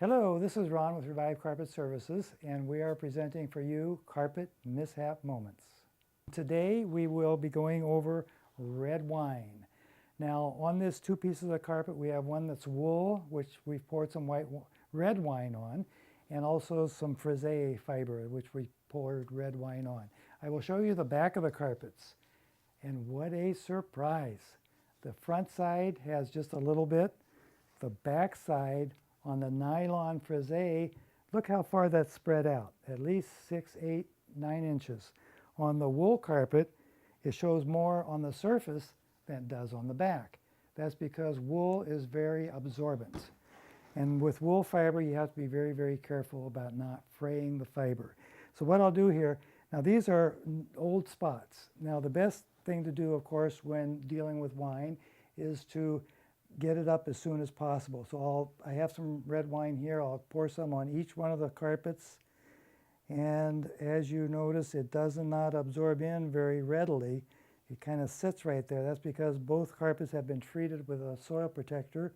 Hello, this is Ron with Revive Carpet Services, and we are presenting for you Carpet Mishap Moments. Today we will be going over red wine. Now on this two pieces of carpet we have one that's wool, which we've poured some red wine on, and also some frisé fiber, which we poured red wine on. I will show you the back of the carpets, and what a surprise. The front side has just a little bit, the back side on the nylon frisé, look how far that's spread out, at least 6, 8, 9 inches. On the wool carpet, it shows more on the surface than it does on the back. That's because wool is very absorbent. And with wool fiber, you have to be very, very careful about not fraying the fiber. So what I'll do here, now these are old spots. Now the best thing to do, of course, when dealing with wine is to get it up as soon as possible. So I have some red wine here. I'll pour some on each one of the carpets. And as you notice, it does not absorb in very readily. It kind of sits right there. That's because both carpets have been treated with a soil protector.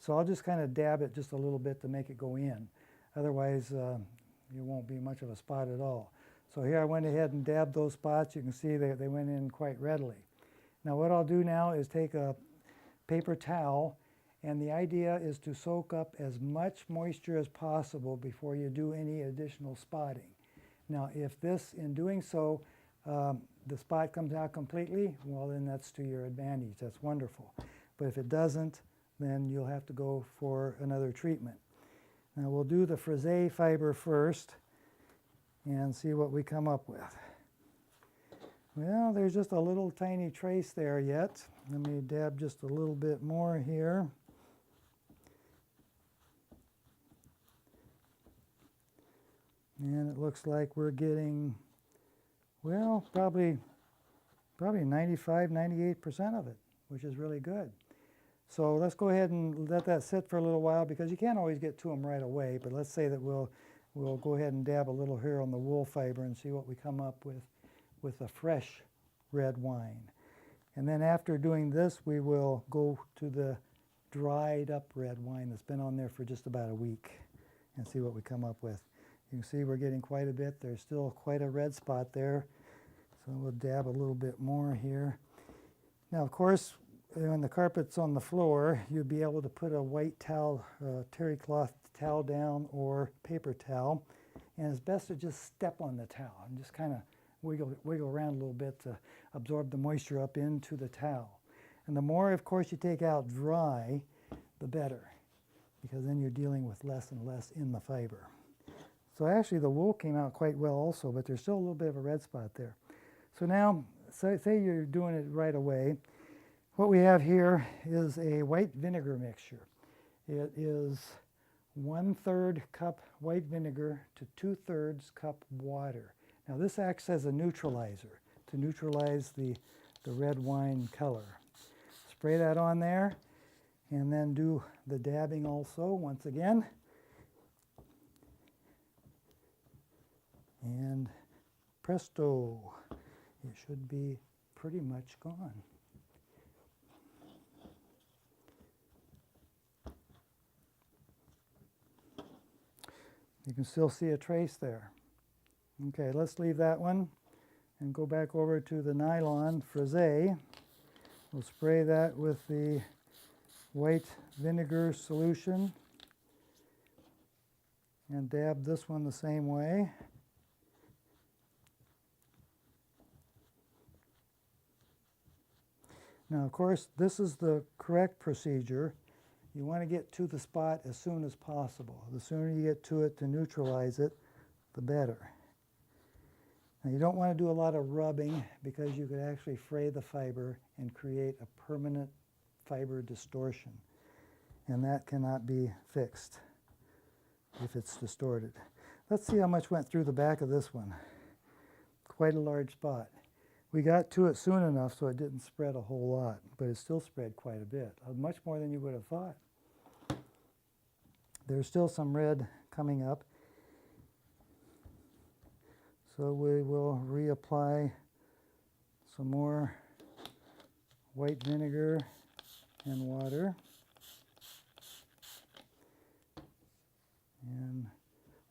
So I'll just kind of dab it just a little bit to make it go in. Otherwise, it won't be much of a spot at all. So here I went ahead and dabbed those spots. You can see they went in quite readily. Now what I'll do now is take a paper towel, and the idea is to soak up as much moisture as possible before you do any additional spotting. Now if this, in doing so, the spot comes out completely, well then that's to your advantage, that's wonderful. But if it doesn't, then you'll have to go for another treatment. Now we'll do the frisé fiber first and see what we come up with. Well, there's just a little tiny trace there yet. Let me dab just a little bit more here. And it looks like we're getting, well, probably 95, 98% of it, which is really good. So let's go ahead and let that sit for a little while, because you can't always get to them right away. But let's say that we'll go ahead and dab a little here on the wool fiber and see what we come up with a fresh red wine. And then after doing this, we will go to the dried up red wine that's been on there for just about a week and see what we come up with. You can see we're getting quite a bit. There's still quite a red spot there. So we'll dab a little bit more here. Now, of course, when the carpet's on the floor, you'll be able to put a white towel, terry cloth towel down or paper towel. And it's best to just step on the towel and just kind of wiggle around a little bit to absorb the moisture up into the towel. And the more, of course, you take out dry, the better, because then you're dealing with less and less in the fiber. So actually the wool came out quite well also, but there's still a little bit of a red spot there. So now, say you're doing it right away. What we have here is a white vinegar mixture. It is 1/3 cup white vinegar to 2/3 cup water. Now this acts as a neutralizer to neutralize the red wine color. Spray that on there and then do the dabbing also once again. And presto, it should be pretty much gone. You can still see a trace there. Okay, let's leave that one and go back over to the nylon frisé. We'll spray that with the white vinegar solution and dab this one the same way. Now, of course, this is the correct procedure. You want to get to the spot as soon as possible. The sooner you get to it to neutralize it, the better. Now, you don't want to do a lot of rubbing, because you could actually fray the fiber and create a permanent fiber distortion. And that cannot be fixed if it's distorted. Let's see how much went through the back of this one. Quite a large spot. We got to it soon enough so it didn't spread a whole lot, but it still spread quite a bit, much more than you would have thought. There's still some red coming up. So we will reapply some more white vinegar and water.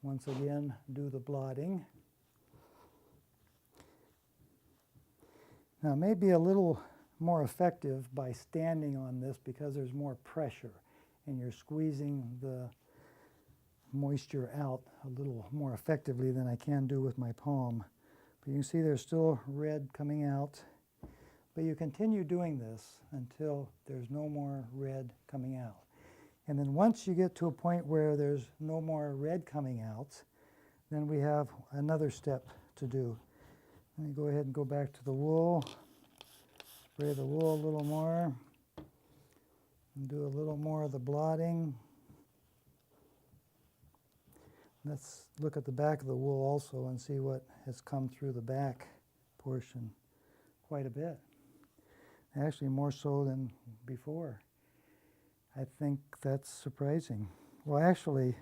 once again do the blotting. Now it may be a little more effective by standing on this because there's more pressure and you're squeezing the moisture out a little more effectively than I can do with my palm. But you can see there's still red coming out. But you continue doing this until there's no more red coming out. And then once you get to a point where there's no more red coming out, then we have another step to do. Let me go ahead and go back to the wool, spray the wool a little more, and do a little more of the blotting. Let's look at the back of the wool also and see what has come through the back portion. Quite a bit. Actually more so than before. I think that's surprising. Well, actually,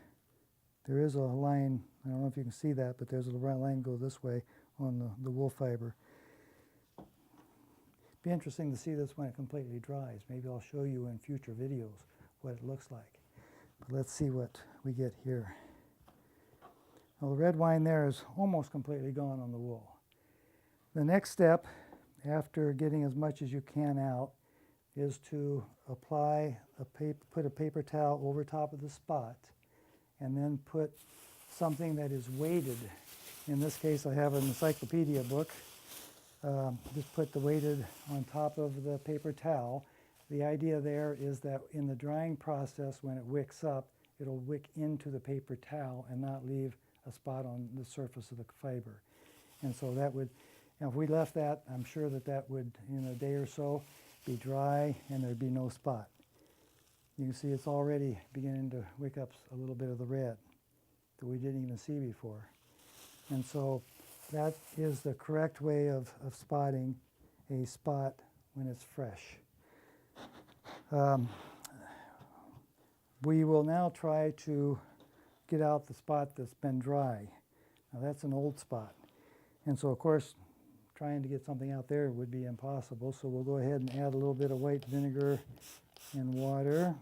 there is a line, I don't know if you can see that, but there's a line go this way on the wool fiber. Be interesting to see this when it completely dries. Maybe I'll show you in future videos what it looks like. But let's see what we get here. Well, the red wine there is almost completely gone on the wool. The next step, after getting as much as you can out, is to apply put a paper towel over top of the spot and then put something that is weighted. In this case, I have an encyclopedia book. Just put the weighted on top of the paper towel. The idea there is that in the drying process, when it wicks up, it'll wick into the paper towel and not leave a spot on the surface of the fiber. And so that would, if we left that, I'm sure that that would, in a day or so, be dry and there'd be no spot. You can see it's already beginning to wick up a little bit of the red that we didn't even see before. And so that is the correct way of spotting a spot when it's fresh. We will now try to get out the spot that's been dry. Now that's an old spot. And so of course, trying to get something out there would be impossible. So we'll go ahead and add a little bit of white vinegar and water.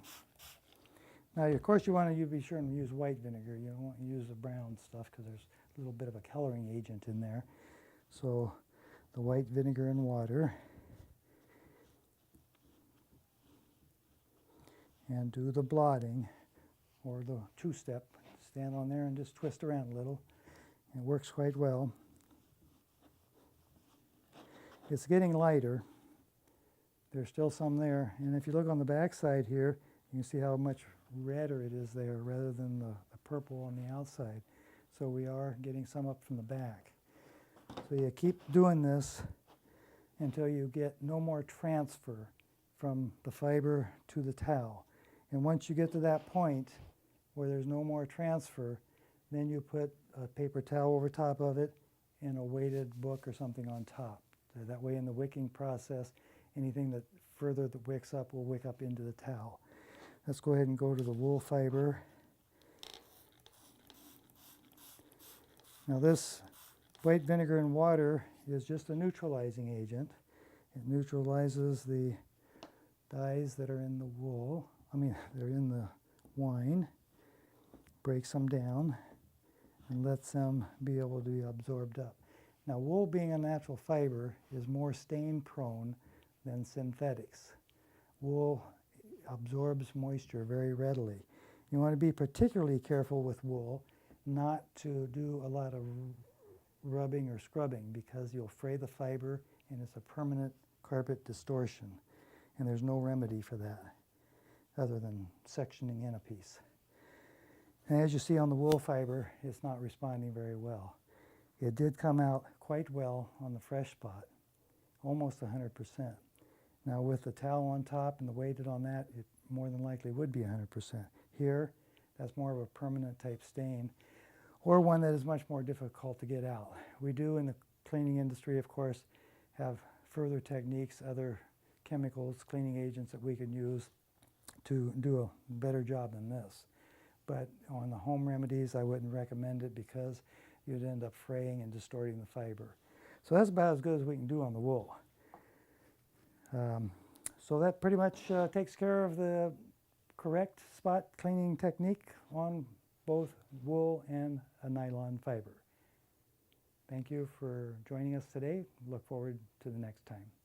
Now of course you want to be sure and use white vinegar. You don't want to use the brown stuff because there's a little bit of a coloring agent in there. So the white vinegar and water. And do the blotting or the two-step. Stand on there and just twist around a little. It works quite well. It's getting lighter. There's still some there. And if you look on the back side here, you can see how much redder it is there rather than the purple on the outside. So we are getting some up from the back. So you keep doing this until you get no more transfer from the fiber to the towel. And once you get to that point where there's no more transfer, then you put a paper towel over top of it and a weighted book or something on top. So that way in the wicking process, anything that further that wicks up will wick up into the towel. Let's go ahead and go to the wool fiber. Now this white vinegar and water is just a neutralizing agent. It neutralizes the dyes that are in the wool. They're in the wine. Breaks them down and lets them be able to be absorbed up. Now wool being a natural fiber is more stain prone than synthetics. Wool absorbs moisture very readily. You want to be particularly careful with wool not to do a lot of rubbing or scrubbing because you'll fray the fiber and it's a permanent carpet distortion. And there's no remedy for that other than sectioning in a piece. And as you see on the wool fiber, it's not responding very well. It did come out quite well on the fresh spot, almost 100%. Now with the towel on top and the weighted on that, it more than likely would be 100%. Here, that's more of a permanent type stain, or one that is much more difficult to get out. We do in the cleaning industry, of course, have further techniques, other chemicals, cleaning agents that we can use to do a better job than this. But on the home remedies, I wouldn't recommend it because you'd end up fraying and distorting the fiber. So that's about as good as we can do on the wool. So that pretty much takes care of the correct spot cleaning technique on both wool and a nylon fiber. Thank you for joining us today. Look forward to the next time.